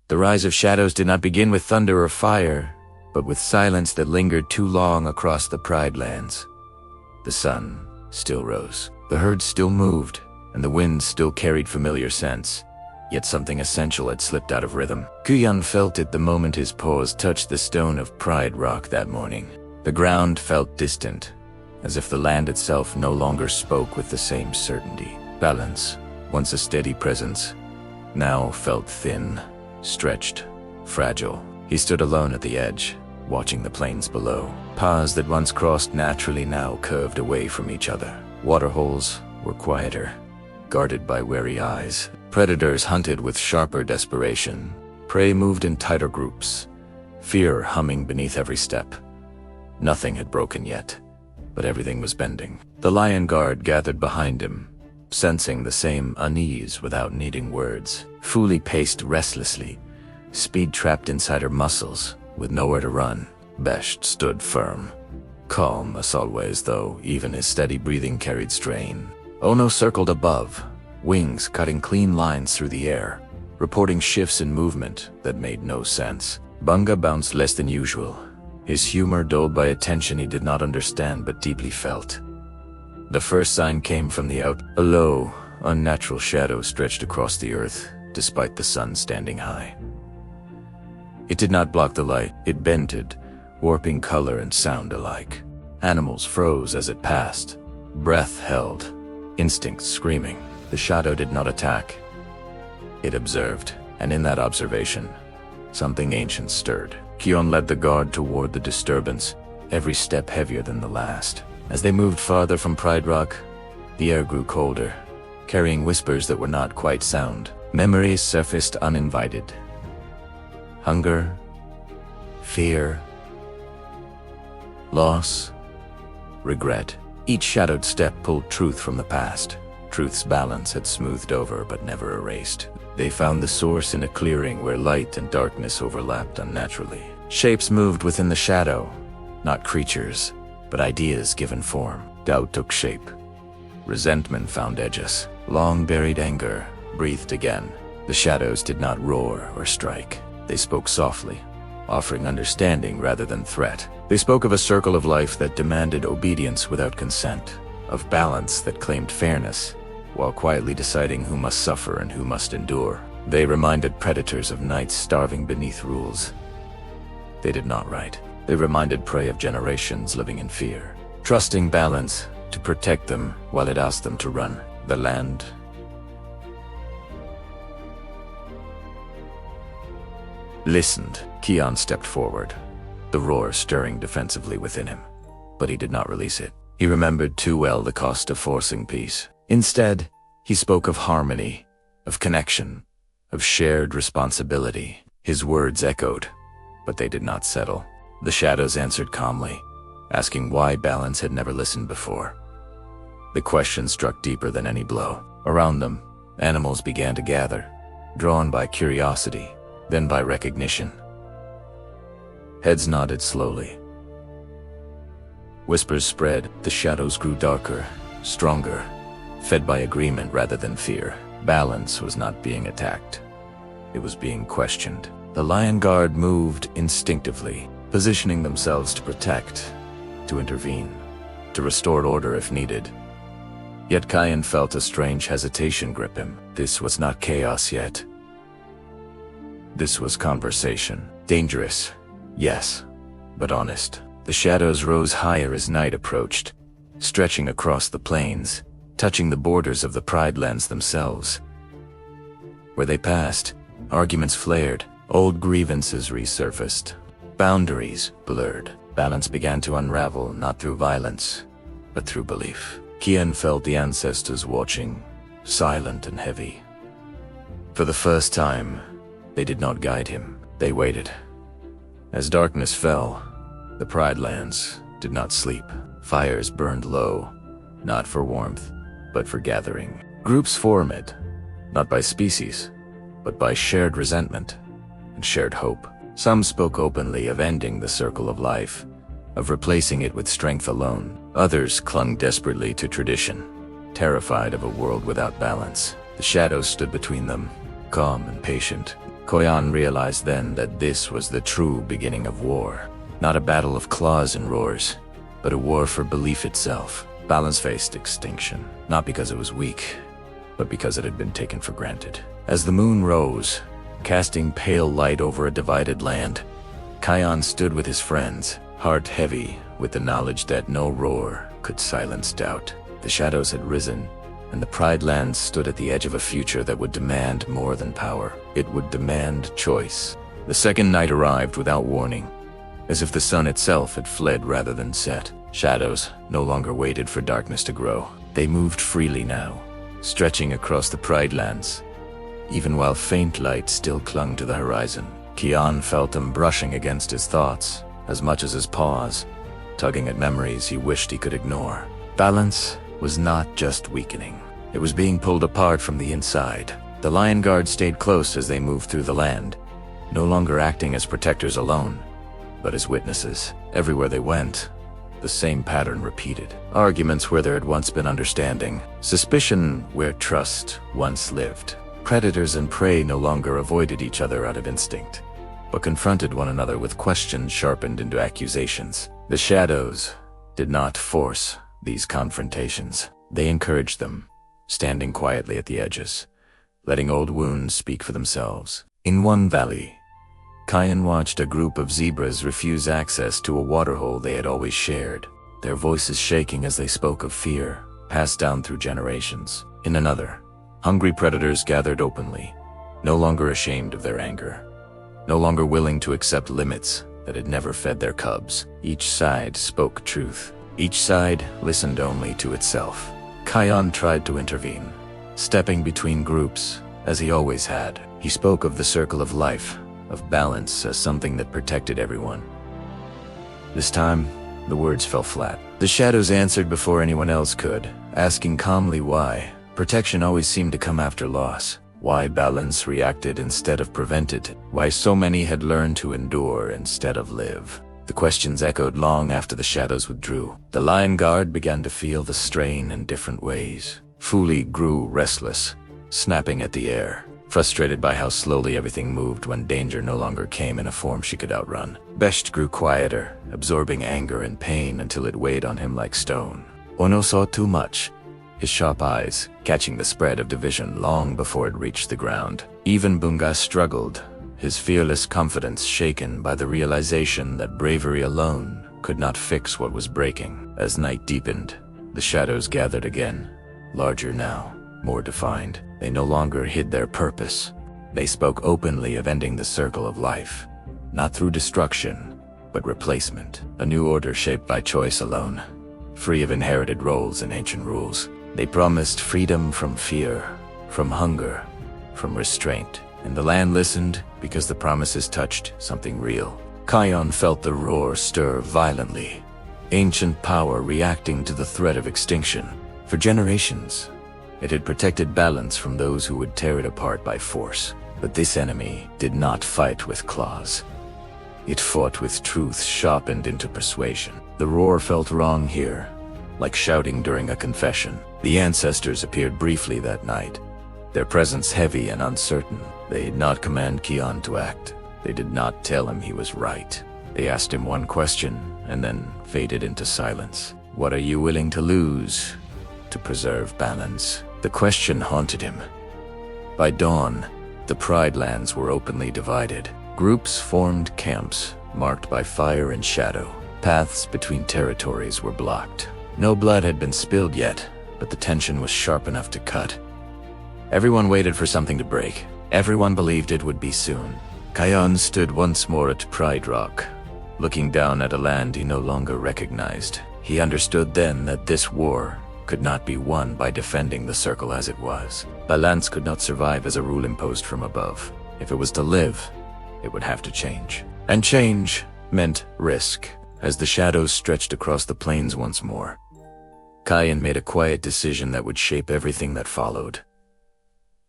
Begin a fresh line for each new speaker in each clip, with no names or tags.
The rise of shadows did not begin with thunder or fire, but with silence that lingered too long across the Pride Lands. The sun still rose, the herd still moved, and the wind still carried familiar scents. Yet something essential had slipped out of rhythm. Kion felt it the moment his paws touched the stone of Pride Rock that morning. The ground felt distant, as if the land itself no longer spoke with the same certainty. Balance, once a steady presence, now felt thin, stretched, fragile. He stood alone at the edge, watching the plains below. Paths that once crossed naturally now curved away from each other. Waterholes were quieter, guarded by wary eyes. Predators hunted with sharper desperation. Prey moved in tighter groups, fear humming beneath every step. Nothing had broken yet, but everything was bending. The Lion Guard gathered behind him, sensing the same unease without needing words. Fuli paced restlessly, speed trapped inside her muscles, with nowhere to run. Besht stood firm, calm as always, though even his steady breathing carried strain. Ono circled above, wings cutting clean lines through the air, reporting shifts in movement that made no sense. Bunga bounced less than usual, his humor dulled by a tension he did not understand but deeply felt. The first sign came from the out. A low, unnatural shadow stretched across the earth, despite the sun standing high. It did not block the light, it bended, warping color and sound alike. Animals froze as it passed, breath held, instinct screaming. The shadow did not attack. It observed, and in that observation, something ancient stirred. Kion led the guard toward the disturbance, every step heavier than the last. As they moved farther from Pride Rock, the air grew colder, carrying whispers that were not quite sound. Memories surfaced uninvited. Hunger, fear, loss, regret. Each shadowed step pulled truth from the past. Truth's balance had smoothed over but never erased. They found the source in a clearing where light and darkness overlapped unnaturally. Shapes moved within the shadow, not creatures, but ideas given form. Doubt took shape. Resentment found edges. Long-buried anger breathed again. The shadows did not roar or strike. They spoke softly, offering understanding rather than threat. They spoke of a circle of life that demanded obedience without consent, of balance that claimed fairness, while quietly deciding who must suffer and who must endure. They reminded predators of nights starving beneath rules they did not write. They reminded prey of generations living in fear, trusting balance to protect them while it asked them to run. The land listened. Kion stepped forward, the roar stirring defensively within him. But he did not release it. He remembered too well the cost of forcing peace. Instead, he spoke of harmony, of connection, of shared responsibility. His words echoed, but they did not settle. The shadows answered calmly, asking why balance had never listened before. The question struck deeper than any blow. Around them, animals began to gather, drawn by curiosity, then by recognition. Heads nodded slowly. Whispers spread. The shadows grew darker, stronger, fed by agreement rather than fear. Balance was not being attacked. It was being questioned. The Lion Guard moved instinctively, positioning themselves to protect, to intervene, to restore order if needed. Yet Kion felt a strange hesitation grip him. This was not chaos yet. This was conversation. Dangerous, yes, but honest. The shadows rose higher as night approached, stretching across the plains, touching the borders of the Pride Lands themselves. Where they passed, arguments flared, old grievances resurfaced, boundaries blurred. Balance began to unravel not through violence, but through belief. Kion felt the ancestors watching, silent and heavy. For the first time, they did not guide him. They waited. As darkness fell, the Pride Lands did not sleep. Fires burned low, not for warmth, but for gathering. Groups formed, not by species, but by shared resentment and shared hope. Some spoke openly of ending the circle of life, of replacing it with strength alone. Others clung desperately to tradition, terrified of a world without balance. The shadows stood between them, calm and patient. Kion realized then that this was the true beginning of war. Not a battle of claws and roars, but a war for belief itself. Balance faced extinction, not because it was weak, but because it had been taken for granted. As the moon rose, casting pale light over a divided land, Kion stood with his friends, heart heavy with the knowledge that no roar could silence doubt. The shadows had risen, and the Pride Lands stood at the edge of a future that would demand more than power. It would demand choice. The second night arrived without warning, as if the sun itself had fled rather than set. Shadows no longer waited for darkness to grow. They moved freely now, stretching across the Pride Lands, even while faint light still clung to the horizon. Kion felt them brushing against his thoughts, as much as his paws, tugging at memories he wished he could ignore. Balance was not just weakening. It was being pulled apart from the inside. The Lion Guard stayed close as they moved through the land, no longer acting as protectors alone, but as witnesses. Everywhere they went, the same pattern repeated. Arguments where there had once been understanding. Suspicion where trust once lived. Predators and prey no longer avoided each other out of instinct, but confronted one another with questions sharpened into accusations. The shadows did not force these confrontations. They encouraged them, standing quietly at the edges, letting old wounds speak for themselves. In one valley, Kion watched a group of zebras refuse access to a waterhole they had always shared, their voices shaking as they spoke of fear, passed down through generations. In another, hungry predators gathered openly, no longer ashamed of their anger, no longer willing to accept limits that had never fed their cubs. Each side spoke truth. Each side listened only to itself. Kion tried to intervene, stepping between groups, as he always had. He spoke of the circle of life, of balance as something that protected everyone. This time, the words fell flat. The shadows answered before anyone else could, asking calmly why. Protection always seemed to come after loss. Why balance reacted instead of prevented. Why so many had learned to endure instead of live. The questions echoed long after the shadows withdrew. The Lion Guard began to feel the strain in different ways. Fuli grew restless, snapping at the air, frustrated by how slowly everything moved when danger no longer came in a form she could outrun. Besht grew quieter, absorbing anger and pain until it weighed on him like stone. Ono saw too much, his sharp eyes catching the spread of division long before it reached the ground. Even Bunga struggled, his fearless confidence shaken by the realization that bravery alone could not fix what was breaking. As night deepened, the shadows gathered again, larger now, more defined. They no longer hid their purpose. They spoke openly of ending the circle of life, not through destruction, but replacement. A new order shaped by choice alone, free of inherited roles and ancient rules. They promised freedom from fear, from hunger, from restraint. And the land listened because the promises touched something real. Kion felt the roar stir violently, ancient power reacting to the threat of extinction. For generations, it had protected balance from those who would tear it apart by force. But this enemy did not fight with claws. It fought with truth sharpened into persuasion. The roar felt wrong here, like shouting during a confession. The ancestors appeared briefly that night, their presence heavy and uncertain. They did not command Kion to act. They did not tell him he was right. They asked him one question and then faded into silence. What are you willing to lose to preserve balance? The question haunted him. By dawn, the Pride Lands were openly divided. Groups formed camps, marked by fire and shadow. Paths between territories were blocked. No blood had been spilled yet, but the tension was sharp enough to cut. Everyone waited for something to break. Everyone believed it would be soon. Kion stood once more at Pride Rock, looking down at a land he no longer recognized. He understood then that this war could not be won by defending the circle as it was. Balance could not survive as a rule imposed from above. If it was to live, it would have to change. And change meant risk. As the shadows stretched across the plains once more, Kion made a quiet decision that would shape everything that followed.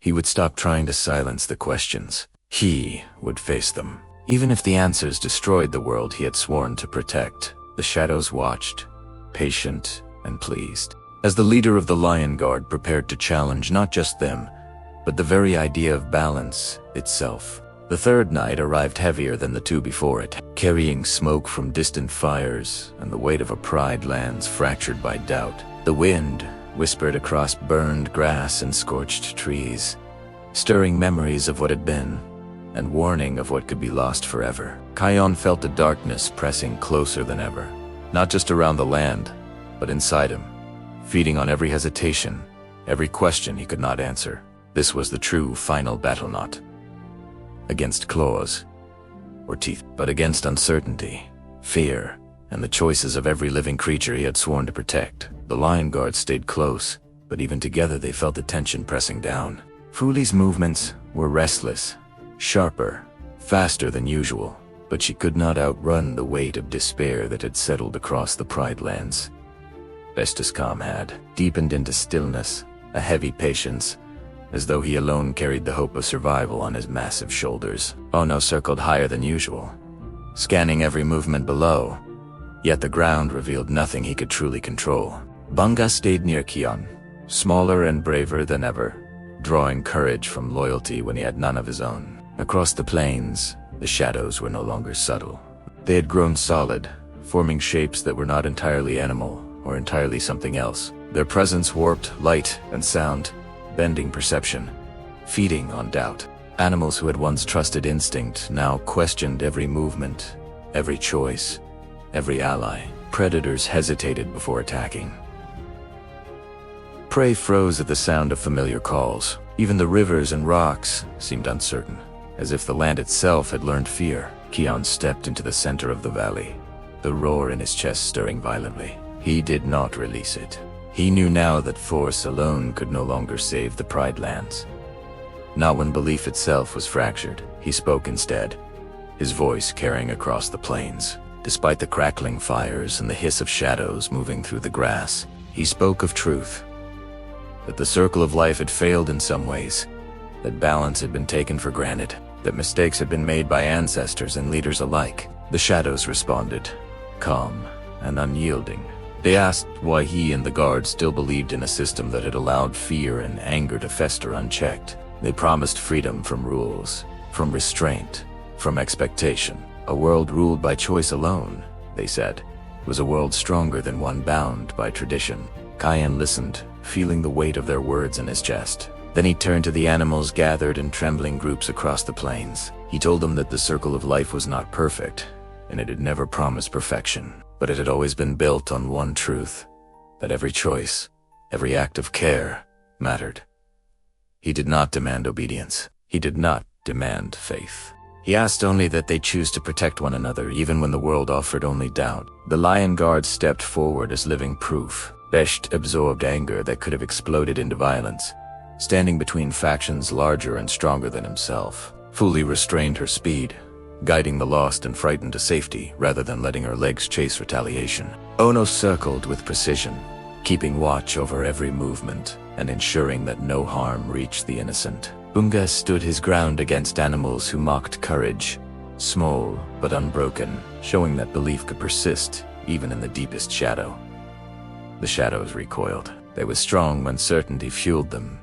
He would stop trying to silence the questions. He would face them. Even if the answers destroyed the world he had sworn to protect. The shadows watched, patient and pleased, as the leader of the Lion Guard prepared to challenge not just them, but the very idea of balance itself. The third night arrived heavier than the two before it, carrying smoke from distant fires and the weight of a pride lands fractured by doubt. The wind whispered across burned grass and scorched trees, stirring memories of what had been and warning of what could be lost forever. Kion felt the darkness pressing closer than ever, not just around the land, but inside him, feeding on every hesitation, every question he could not answer. This was the true final battle, not against claws or teeth, but against uncertainty, fear, and the choices of every living creature he had sworn to protect. The Lion Guard stayed close, but even together they felt the tension pressing down. Fuli's movements were restless, sharper, faster than usual, but she could not outrun the weight of despair that had settled across the Pride lands. Vestus' calm had deepened into stillness, a heavy patience, as though he alone carried the hope of survival on his massive shoulders. Ono circled higher than usual, scanning every movement below, yet the ground revealed nothing he could truly control. Bunga stayed near Kion, smaller and braver than ever, drawing courage from loyalty when he had none of his own. Across the plains, the shadows were no longer subtle. They had grown solid, forming shapes that were not entirely animal or entirely something else. Their presence warped light and sound, bending perception, feeding on doubt. Animals who had once trusted instinct now questioned every movement, every choice, every ally. Predators hesitated before attacking. Prey froze at the sound of familiar calls. Even the rivers and rocks seemed uncertain, as if the land itself had learned fear. Kion stepped into the center of the valley, the roar in his chest stirring violently. He did not release it. He knew now that force alone could no longer save the Pride lands. Not when belief itself was fractured. He spoke instead, his voice carrying across the plains. Despite the crackling fires and the hiss of shadows moving through the grass, he spoke of truth. That the circle of life had failed in some ways, that balance had been taken for granted, that mistakes had been made by ancestors and leaders alike. The shadows responded, calm and unyielding. They asked why he and the guard still believed in a system that had allowed fear and anger to fester unchecked. They promised freedom from rules, from restraint, from expectation. A world ruled by choice alone, they said, was a world stronger than one bound by tradition. Kion listened, feeling the weight of their words in his chest. Then he turned to the animals gathered in trembling groups across the plains. He told them that the circle of life was not perfect, and it had never promised perfection. But it had always been built on one truth, that every choice, every act of care, mattered. He did not demand obedience. He did not demand faith. He asked only that they choose to protect one another even when the world offered only doubt. The Lion Guard stepped forward as living proof. Besht absorbed anger that could have exploded into violence, standing between factions larger and stronger than himself. Fuli restrained her speed, guiding the lost and frightened to safety rather than letting her legs chase retaliation. Ono circled with precision, keeping watch over every movement and ensuring that no harm reached the innocent. Bunga stood his ground against animals who mocked courage, small but unbroken, showing that belief could persist even in the deepest shadow. The shadows recoiled. They were strong when certainty fueled them,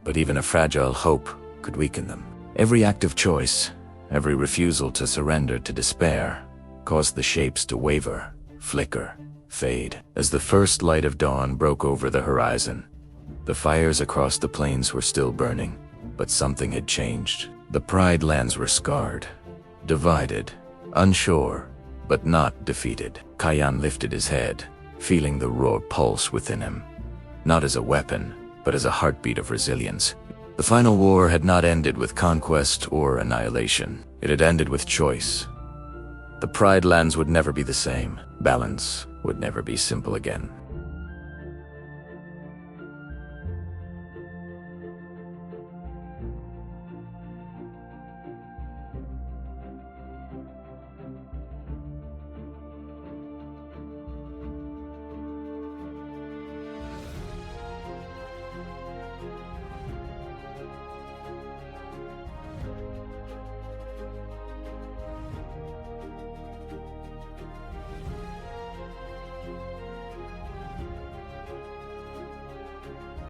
but even a fragile hope could weaken them. Every act of choice, every refusal to surrender to despair, caused the shapes to waver, flicker, fade. As the first light of dawn broke over the horizon, the fires across the plains were still burning, but something had changed. The Pride lands were scarred, divided, unsure, but not defeated. Kion lifted his head, feeling the raw pulse within him, not as a weapon, but as a heartbeat of resilience. The final war had not ended with conquest or annihilation. It had ended with choice. The Pride lands would never be the same. Balance would never be simple again.